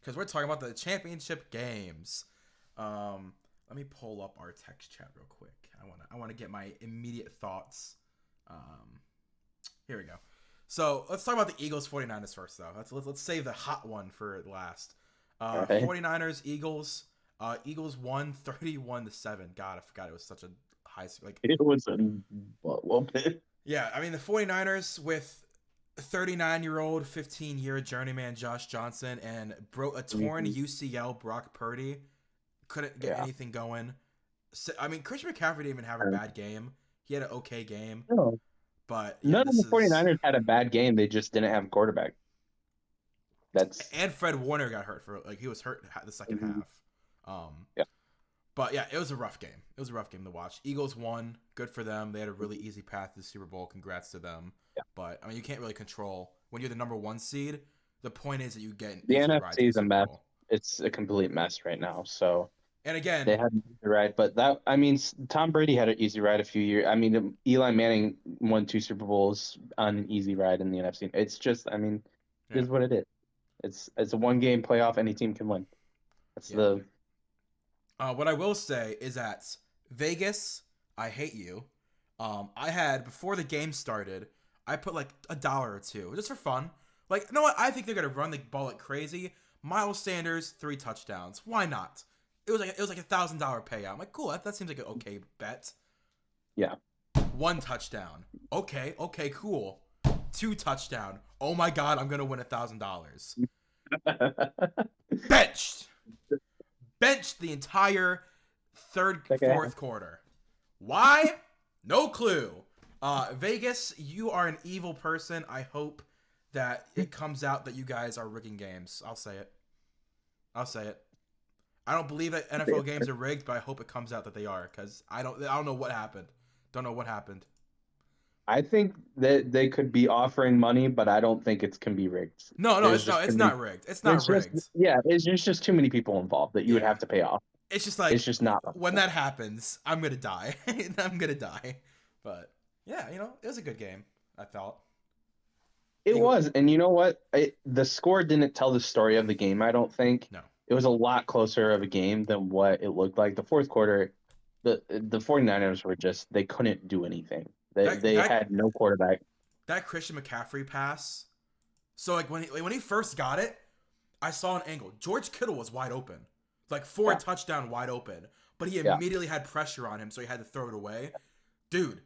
because we're talking about the championship games. Let me pull up our text chat real quick. I wanna get my immediate thoughts. Um, Here we go. So let's talk about the Eagles 49ers first, though. Let's save the hot one for last. All right. 49ers Eagles. Eagles won 31-7. God, I forgot it was such a high. Like, It was a bit. yeah, I mean the 49ers with 39-year-old, 15-year journeyman Josh Johnson and broke a torn Mhm. UCL Brock Purdy couldn't get Yeah. anything going. So, I mean, Christian McCaffrey didn't even have a And bad game. He had an okay game, no, but yeah, none of this the is 49ers had a bad game. They just didn't have a quarterback. That's and Fred Warner got hurt for he was hurt the second Mhm. half. Um, Yeah. but yeah, it was a rough game. It was a rough game to watch. Eagles won. Good for them. They had a really easy path to the Super Bowl. Congrats to them. Yeah. But I mean, you can't really control when you're the number one seed. The point is that you get an The easy ride to NFC the is a Super mess. Bowl. It's a complete mess right now. So And again, they had an easy ride, but that I mean, Tom Brady had an easy ride a few years. I mean, Eli Manning won two Super Bowls on an easy ride in the NFC. It's just, I mean, it yeah, is what it is. It's a one game playoff. Any team can win. That's yeah. the What I will say is that Vegas, I hate you. I had before the game started, I put like $1 or two just for fun. Like, you know what? I think they're gonna run the ball like crazy. Miles Sanders, 3 touchdowns. Why not? It was like $1,000 payout. I'm like, cool. That seems like an okay bet. yeah. 1 touchdown. Okay, cool. 2 touchdown. Oh my god, I'm gonna win $1,000. Benched. Benched the entire third, Second half. fourth quarter. Why? No clue. Vegas, you are an evil person. I hope that it comes out that you guys are rigging games. I'll say it. I'll say it. I don't believe that NFL games are rigged, but I hope it comes out that they are because I don't know what happened. Don't know what happened. I think that they could be offering money, but I don't think it can be rigged. No, no, There's it's just not. too It's many. not rigged. It's There's not just rigged. yeah. There's just too many people involved that you would Yeah, have to pay off. it's just It's like just not. when that happens, I'm gonna die. I'm gonna die. But yeah, it was a good game. I felt. It Eagle. was, and you know what? The score didn't tell the story of the game. I don't think No. it was a lot closer of a game than what it looked like. The fourth quarter, the 49ers were just they couldn't do anything. They That they that had no quarterback. that Christian McCaffrey pass. So like when he first got it, I saw an angle. George Kittle was wide open, like for a Yeah, touchdown wide open, but he yeah. immediately had pressure on him, so he had to throw it away. Dude,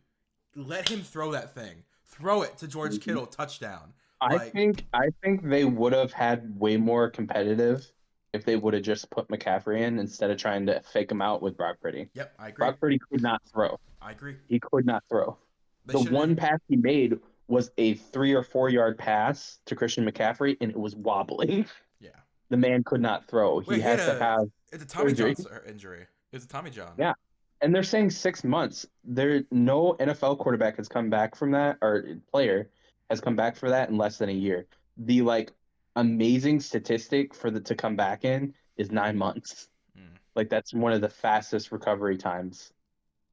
let him throw that thing. Throw it to George Mhm. Kittle, touchdown. I Like, think I think they would have had way more competitive if they would have just put McCaffrey in instead of trying to fake him out with Brock Purdy. yep, I agree. Brock Purdy could not throw. I agree. He could not throw. They The should have. one pass he made was a 3 or 4 yard pass to Christian McCaffrey, and it was wobbling. Yeah. The man could not throw. He Wait, he had has to a. have It's a Tommy surgery. John injury. It's a Tommy John. Yeah. And they're saying 6 months. There no NFL quarterback has come back from that, or player has come back for that in less than a year. The like amazing statistic for the to come back in is 9 months. Mm, Like that's one of the fastest recovery times,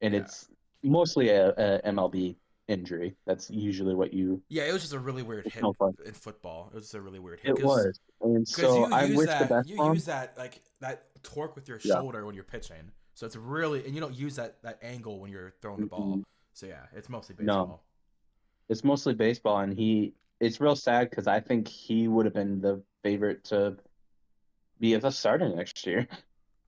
and yeah. it's mostly a MLB injury. That's usually what you. Yeah, it was just a really weird It's hit no fun. in football. It was just a really weird hit It because was, and because so I wish the best you for use him. that like that torque with your Yeah. shoulder when you're pitching. So it's really and you don't use that angle when you're throwing the ball. Mm-mm. So yeah, it's mostly No, baseball. it's mostly baseball, and it's real sad because I think he would have been the favorite to be the starter next year.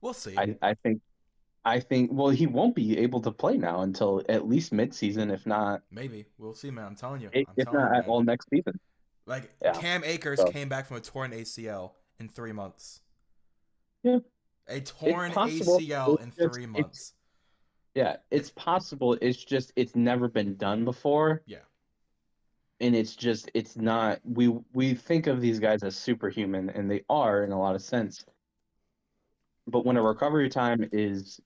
We'll see. I think well he won't be able to play now until at least midseason, Maybe. We'll see, man. I'm telling you. I'm if telling you, not at man. all next season. Like Yeah. Cam Akers So came back from a torn ACL in 3 months. yeah, A it's torn possible. ACL It's in just three it's months. yeah, It's it's possible. It's just it's never been done before, yeah. and it's not. We think of these guys as superhuman, and they are in a lot of sense. But when a recovery time is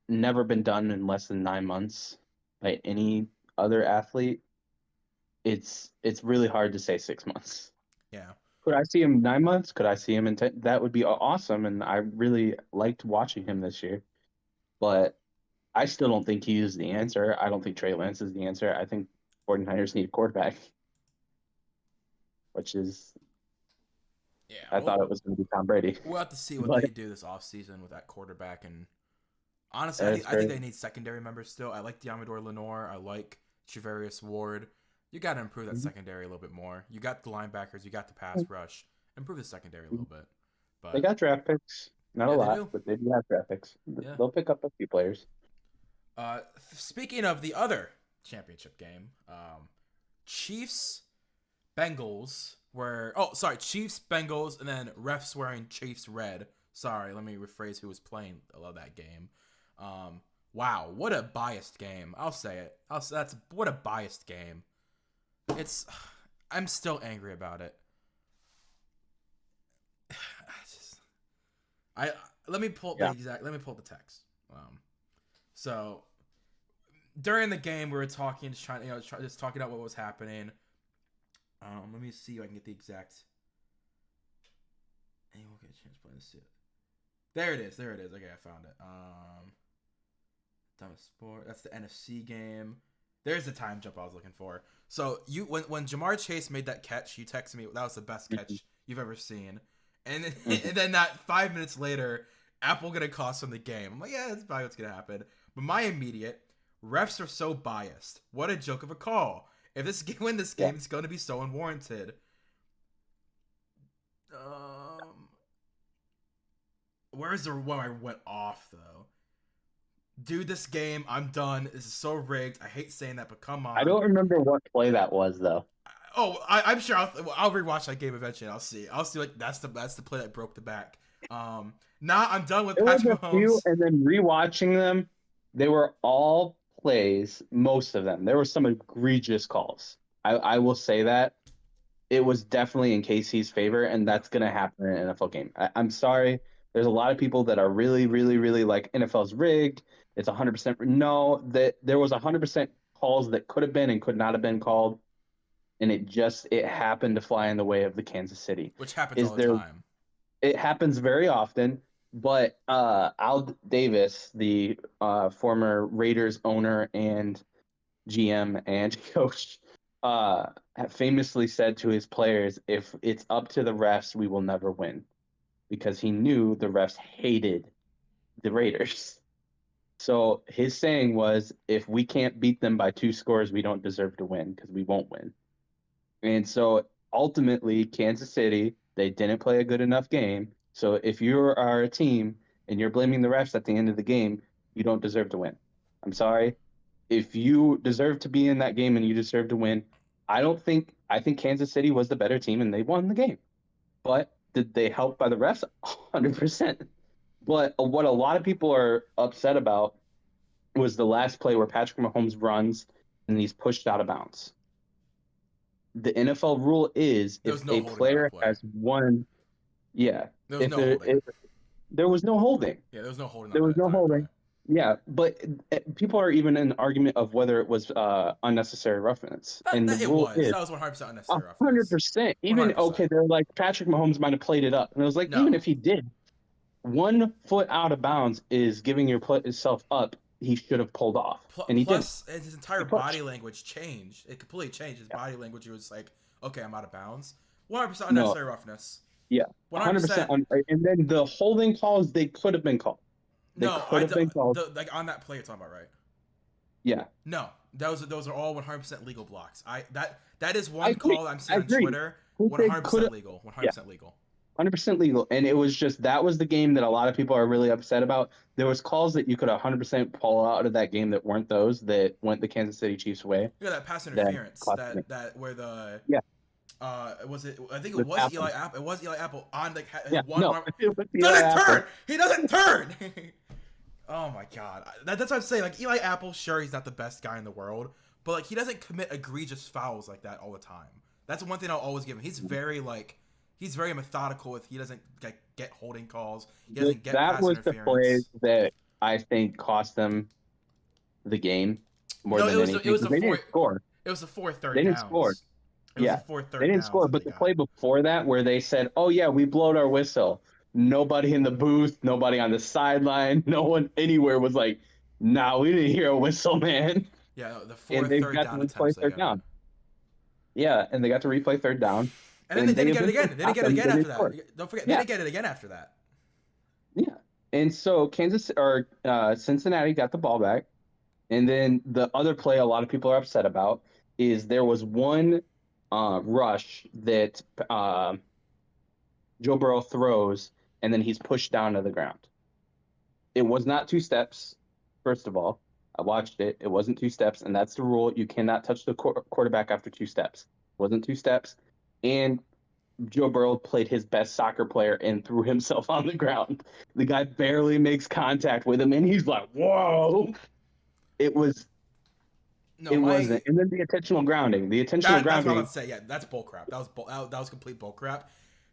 never been done in less than 9 months by any other athlete, it's really hard to say 6 months. Yeah. Could I see him 9 months? Could I see him in 10? That would be awesome, and I really liked watching him this year. But I still don't think he is the answer. I don't think Trey Lance is the answer. I think 49ers need a quarterback, which is Yeah, I thought it was going to be Tom Brady, we'll have to see what but they do this offseason with that quarterback. And honestly, it's I think very they need secondary members still. I like Diamador Lenore. I like Travarius Ward. You got to improve that Mhm. secondary a little bit more. You got the linebackers. You got the pass rush. Improve the secondary a little bit. They But got draft picks, not a yeah, they lot, do. but they do have draft picks. Yeah. They'll pick up a few players. Speaking of the other championship game, Chiefs Bengals were Chiefs Bengals, and then refs wearing Chiefs red. Sorry, let me rephrase who was playing. I love that game. Wow, what a biased game. I'll say it. That's what a biased game. It's I'm still angry about it. I let me pull the Yeah. exact. Let me pull the text. So during the game, we were talking, just trying, just talking about what was happening. Let me see if I can get the exact. And we'll get a chance to play this. There it is. There it is. Okay, I found it. Time of sport. That's the NFC game. There's the time jump I was looking for. So when Jamar Chase made that catch, you texted me that was the best catch you've ever seen. And then that 5 minutes later, Apple gonna cost him the game. I'm like, yeah, that's probably what's gonna happen. But my immediate refs are so biased. What a joke of a call. If this win this game, it's gonna be so unwarranted. Where's the one I went off though? Dude, this game, I'm done. This is so rigged. I hate saying that, but come on. I don't remember what play that was though. I'm sure I'll rewatch that game eventually. I'll see. Like that's the play that broke the back. I'm done with There was Patrick a few, Mahomes. and then rewatching them, they were all plays. Most of them, there were some egregious calls. I will say that it was definitely in KC's favor, and Yeah. that's going to happen in an NFL game. I'm sorry. There's a lot of people that are really, really, really like NFL's rigged. It's 100%. No, that there was 100% calls that could have been and could not have been called, and it happened to fly in the way of the Kansas City. Which happens Is all the there? time. It happens very often, but Al Davis, the former Raiders owner and GM and coach, famously said to his players, "If it's up to the refs, we will never win," because he knew the refs hated the Raiders. So his saying was, "If we can't beat them by 2 scores, we don't deserve to win because we won't win." And so ultimately, Kansas City, they didn't play a good enough game. So if you are a team and you're blaming the refs at the end of the game, you don't deserve to win. I'm sorry. If you deserve to be in that game and you deserve to win, I think Kansas City was the better team and they won the game. But did they help by the refs? 100%. But what a lot of people are upset about was the last play where Patrick Mahomes runs and he's pushed out of bounds. The NFL rule is There if was no a holding on that player play. has one, yeah, There was if no holding. there was no holding, Yeah, there was no holding on there that was no entire play. holding. Yeah, but people are even in an argument of whether it was unnecessary roughness, and the It rule was. is That was 100% a unnecessary hundred roughness. percent. Even 100%. okay, they're like Patrick Mahomes might have played it up, and it was like even No. if he did, 1 foot out of bounds is giving yourself up. He should have pulled off, and he didn't. Plus, his entire He body pushed. language changed. It completely changed. His Yeah. body language, he was like, okay, I'm out of bounds. 100% No, unnecessary roughness. yeah, 100%. 100%. And then the holding calls they could have been called. They No, could have been called. like on that play you're talking about, right? Yeah, No, those are all 100% legal blocks. That is I one agree. call that I'm I seeing on agree. Twitter. Who they could 100% have. legal. Yeah, 100% legal. 100% legal. And it was just that was the game that a lot of people are really upset about. There was calls that you could 100% pull out of that game that weren't those that went the Kansas City Chiefs way. Yeah, that pass That interference. cost me. That where the Yeah, was it? I think it with was Apple. Eli Apple. It was Eli Apple on like Yeah, one no, arm. it was Eli Doesn't Apple. turn. He doesn't turn. Oh my god. That's what I'm saying. Like Eli Apple, sure he's not the best guy in the world, but like he doesn't commit egregious fouls like that all the time. That's one thing I'll always give him. He's very methodical with. He doesn't like get holding calls. He doesn't get That pass was the play interference. that I think cost them the game more No, than it anything was because the they four. didn't score. It was the four They third didn't score. downs. It was the Yeah, four they third didn't downs score. that they But the got. play before that, where they said, "Oh yeah, we blowed our whistle," nobody in the booth, nobody on the sideline, no one anywhere was like, "Nah, we didn't hear a whistle, man." Yeah, the four And they third got to down replay attempts they third got. down. Yeah, and they got to replay third down. And then they didn't get it again. They didn't get it again after scored. that. Don't forget, they Yeah. didn't get it again after that. Yeah. And so Cincinnati got the ball back. And then the other play a lot of people are upset about is there was one rush that Joe Burrow throws, and then he's pushed down to the ground. It was not 2 steps, first of all. I watched it. It wasn't 2 steps, and that's the rule. You cannot touch the quarterback after 2 steps. It wasn't 2 steps. And Joe Burrow played his best soccer player and threw himself on the ground. The guy barely makes contact with him, and he's like, whoa. It wasn't. And then the intentional grounding. That's what I was about to say. Yeah, that's bullcrap. That was complete bullcrap.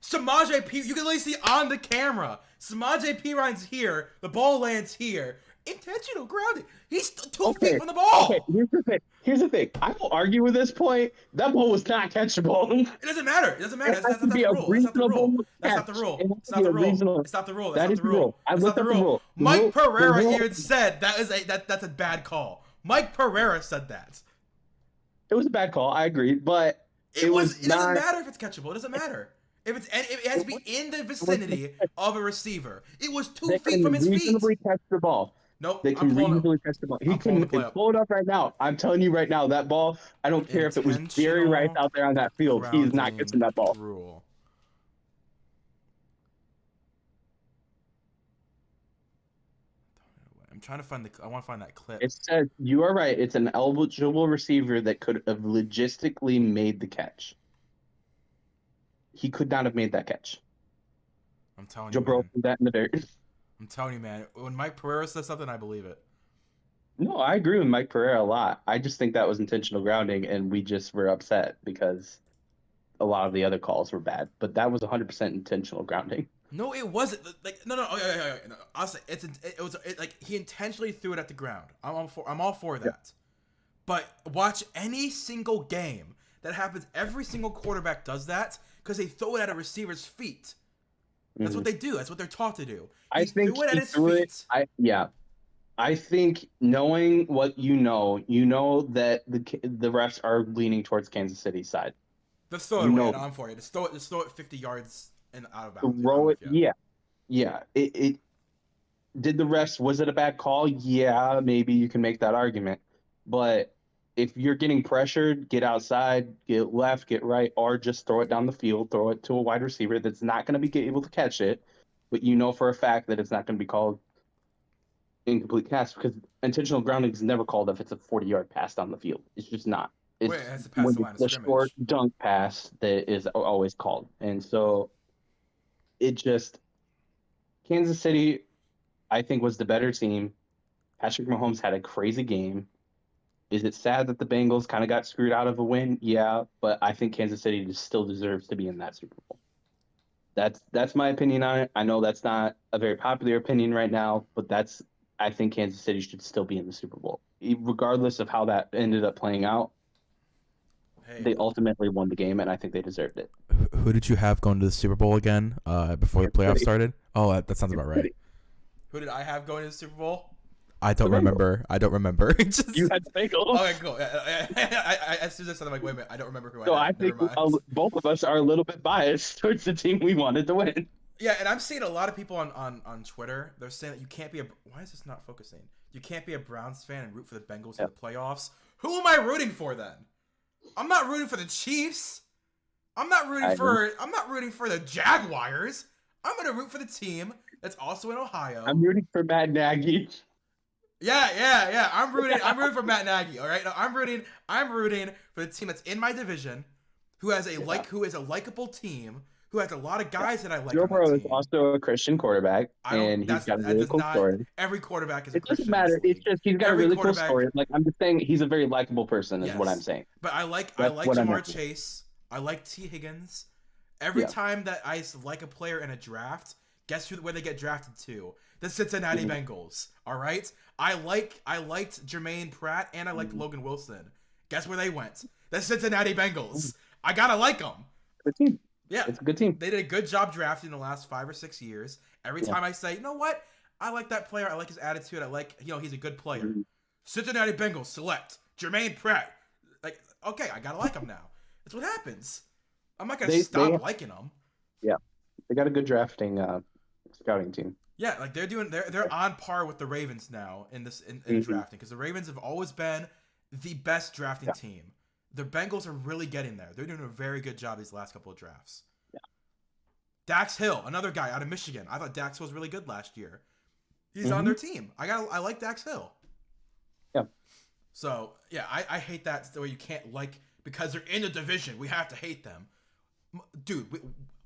Samaje P. You can literally see on the camera. Samaje P. Ryan's here. The ball lands here. Intentional grounding. He's 2 feet from the ball. Okay, here's the thing. I will argue with this point. That ball was not catchable. It doesn't matter. That's not the rule. That's not the rule. It's not the rule. It's not the rule. That's not the rule. That's not the rule. Mike Pereira even said that's a bad call. Mike Pereira said that. It was a bad call. I agree, but it doesn't matter if it's catchable. It doesn't matter. If it has to be in the vicinity of a receiver. It was 2 feet from his feet. They can reasonably catch the ball. Nope. They can reasonably catch the ball. He can pull it up right now. I'm telling you right now, that ball, I don't care if it was Jerry Rice out there on that field. He's not catching that ball. Rule. I'm trying to find I want to find that clip. It says, you are right. It's an eligible receiver that could have logistically made the catch. He could not have made that catch. I'm telling you, Joe Burrow put that in the dirt. I'm telling you, man. When Mike Pereira says something, I believe it. No, I agree with Mike Pereira a lot. I just think that was intentional grounding, and we just were upset because a lot of the other calls were bad. But that was 100% intentional grounding. No, it wasn't. Like no. I'll say it was like he intentionally threw it at the ground. I'm all for that. Yeah. But watch any single game that happens. Every single quarterback does that because they throw it at a receiver's feet. That's what they do. That's what they're taught to do. I think threw it at his feet. I think knowing what you know that the refs are leaning towards Kansas City's side. Just throw it away. And I'm for it. Just throw it 50 yards and out of bounds. Throw it. Yeah. It did the refs. Was it a bad call? Yeah, maybe you can make that argument. But if you're getting pressured, get outside, get left, get right, or just throw it down the field, throw it to a wide receiver that's not going to be able to catch it, but you know for a fact that it's not going to be called incomplete pass because intentional grounding is never called if it's a 40-yard pass down the field. It's just not. It's it has to pass the line of scrimmage. Short dunk pass that is always called. And so it just Kansas City, I think, was the better team. Patrick Mahomes had a crazy game. Is it sad that the Bengals kind of got screwed out of a win? Yeah, but I think Kansas City still deserves to be in that Super Bowl. That's my opinion on it. I know that's not a very popular opinion right now, but I think Kansas City should still be in the Super Bowl. Regardless of how that ended up playing out, they ultimately won the game, and I think they deserved it. Who did you have going to the Super Bowl again before the playoffs started? Oh, that sounds about right. Who did I have going to the Super Bowl? I don't remember. You had Bengals. Okay, cool. As soon as I said, I'm like, wait a minute, I don't remember who I had. So I think both of us are a little bit biased towards the team we wanted to win. Yeah, and I'm seeing a lot of people on Twitter. They're saying that you can't be why is this not focusing? You can't be a Browns fan and root for the Bengals in the playoffs. Who am I rooting for then? I'm not rooting for the Chiefs. I'm not rooting for the Jaguars. I'm gonna root for the team that's also in Ohio. I'm rooting for Matt Nagy. Yeah. I'm rooting for Matt Nagy. All right. No, I'm rooting for the team that's in my division, who is a likable team, who has a lot of guys that I like. Joe Burrow is also a Christian quarterback, and he's got a really cool story. Every quarterback is a Christian. It doesn't matter. It's just he's got a really cool story. Like I'm just saying, he's a very likable person, is what I'm saying. But I like Jamar Chase. I like T. Higgins. Every time that I like a player in a draft, guess where they get drafted to? The Cincinnati Bengals. All right. I liked Jermaine Pratt and I liked Logan Wilson. Guess where they went? The Cincinnati Bengals. I gotta like them. Good team. Yeah, it's a good team. They did a good job drafting the last 5 or 6 years. Every time I say, you know what? I like that player. I like his attitude. I like, he's a good player. Cincinnati Bengals select Jermaine Pratt. Like, okay, I gotta like him now. That's what happens. I'm not gonna They stop liking them. yeah, they got a good drafting scouting team. Yeah, like they're on par with the Ravens now in Hmm. drafting because the Ravens have always been the best drafting Yeah, team. The Bengals are really getting there. They're doing a very good job these last couple of drafts. yeah. Dax Hill, another guy out of Michigan. I thought Dax was really good last year. He's on Hmm. their team. I like Dax Hill. Yeah. So yeah, I hate that the way you can't like because they're in the division. We have to hate them, dude.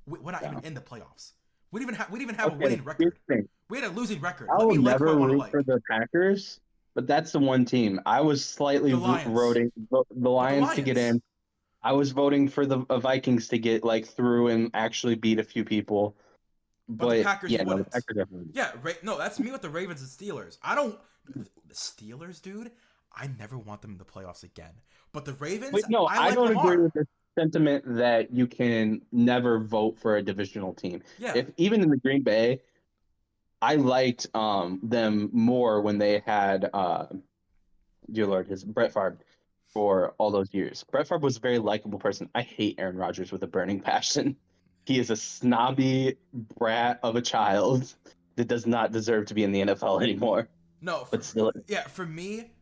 We're not even Yeah. in the playoffs. We didn't even have a Okay, winning here's record. the thing. We had a losing record. I Let will me like who I never want to root for like. the Packers, but that's the one team. I was slightly The Lions, voting the but the Lions to get Lions, in. I was voting for the Vikings to get like through and actually beat a few people. but the But Packers, yeah, you no, the wouldn't. Packers definitely. Yeah, no, that's me with the Ravens and Steelers. I don't. The Steelers, dude. I never want them in the playoffs again. But the Ravens, Wait, no, I I like don't agree Lamar. with the sentiment that you can never vote for a divisional team. Yeah, If even in the Green Bay, I liked them more when they had dear Lord, his Brett Favre for all those years. Brett Favre was a very likable person. I hate Aaron Rodgers with a burning passion. He is a snobby brat of a child that does not deserve to be in the NFL anymore. no, But still, yeah, for me,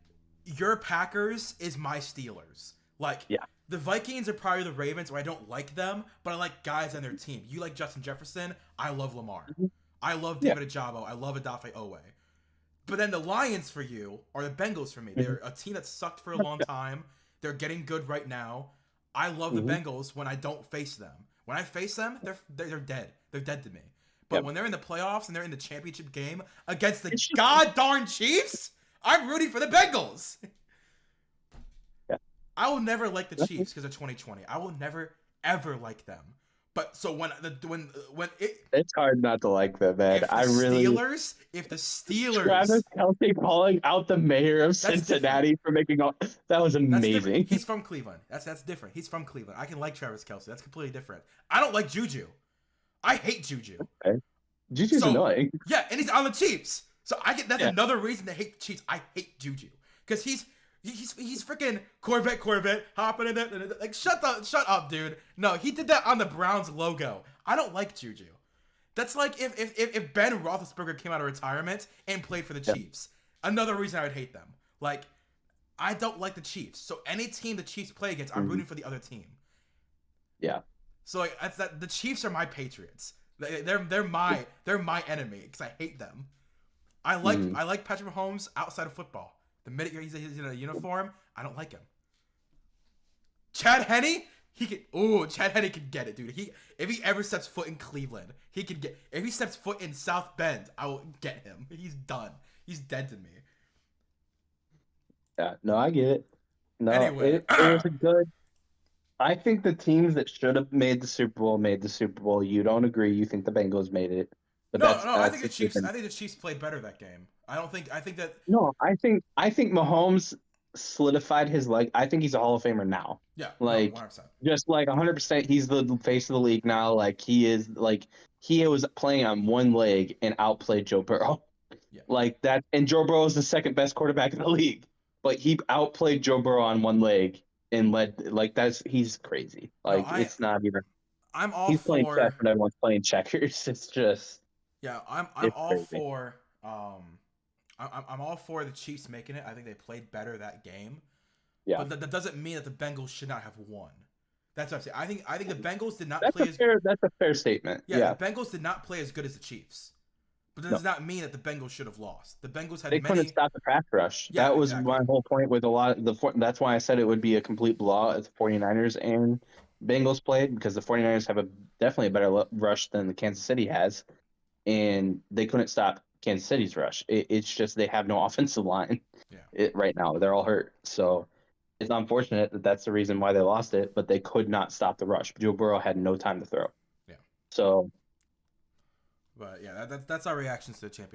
your Packers is my Steelers. Like yeah. the Vikings are probably the Ravens, where I don't like them, but I like guys on their team. You like Justin Jefferson. I love Lamar. Mhm. I love Yeah. David Ajabo. I love Adafe Owe. But then the Lions for you are the Bengals for me. Mhm. They're a team that sucked for a long time. They're getting good right now. I love the Mhm. Bengals when I don't face them. When I face them, they're dead. They're dead to me. But Yep. when they're in the playoffs and they're in the championship game against the It's just god darn Chiefs, I'm rooting for the Bengals. yeah. I will never like the Chiefs because of 2020. I will never ever like them. But so when it It's hard not to like them, man. I really If the Travis Steelers, Kelce calling out the mayor of that's different. Cincinnati for making all that was That's different. amazing. He's from Cleveland. That's different. He's from Cleveland. I can like Travis Kelce. That's completely different. I don't like Juju. I hate Juju. Okay. Juju's So annoying. yeah, and he's on the Chiefs. So I get that's Yeah. another reason to hate the Chiefs. I hate Juju because he's freaking Corvette hopping in it. Like shut up, dude. No, he did that on the Browns logo. I don't like Juju. That's like if Ben Roethlisberger came out of retirement and played for the Yeah. Chiefs. Another reason I would hate them. Like I don't like the Chiefs. So any team the Chiefs play against, I'm Mhm. rooting for the other team. Yeah. So like the Chiefs are my Patriots. They're my enemy because I hate them. Mhm. I like Patrick Mahomes outside of football. The minute he's in a uniform, I don't like him. Chad Henne, Chad Henne could get it, dude. If he ever steps foot in Cleveland, he could get. If he steps foot in South Bend, I will get him. He's done. He's dead to me. Yeah. No, I get it. No, Anyway, it was a good. I think the teams that should have made the Super Bowl made the Super Bowl. You don't agree. You think the Bengals made it, but no, that's no. I that's think the a Chiefs. different. I think the Chiefs played better that game. I don't think. I think that. No, I think Mahomes solidified his leg. I think he's a Hall of Famer now. Yeah. No. Like 100%. just like 100%, he's the face of the league now. Like he was playing on one leg and outplayed Joe Burrow. Yeah. Like that, and Joe Burrow is the second best quarterback in the league, but he outplayed Joe Burrow on one leg and led like he's crazy. No. Like it's not even I'm all he's playing chess for. when everyone's playing checkers. It's just Yeah. I'm it's all crazy. for. I'm all for the Chiefs making it. I think they played better that game. Yeah, But that doesn't mean that the Bengals should not have won. That's what I'm saying. I think the Bengals did not that's play a fair statement. yeah, Yeah, the Bengals did not play as good as the Chiefs. But that no, does not mean that the Bengals should have lost. The Bengals had they couldn't many stop the pass rush. yeah, That was exactly. my whole point with a lot of that's why I said it would be a complete blowout if the 49ers and Bengals played because the 49ers have a definitely a better rush than the Kansas City has, and they couldn't stop Kansas City's rush. It's just they have no offensive line Yeah. right now. They're all hurt. So it's unfortunate that that's the reason why they lost it, but they could not stop the rush. Joe Burrow had no time to throw. Yeah. So But yeah, that's our reactions to the championship.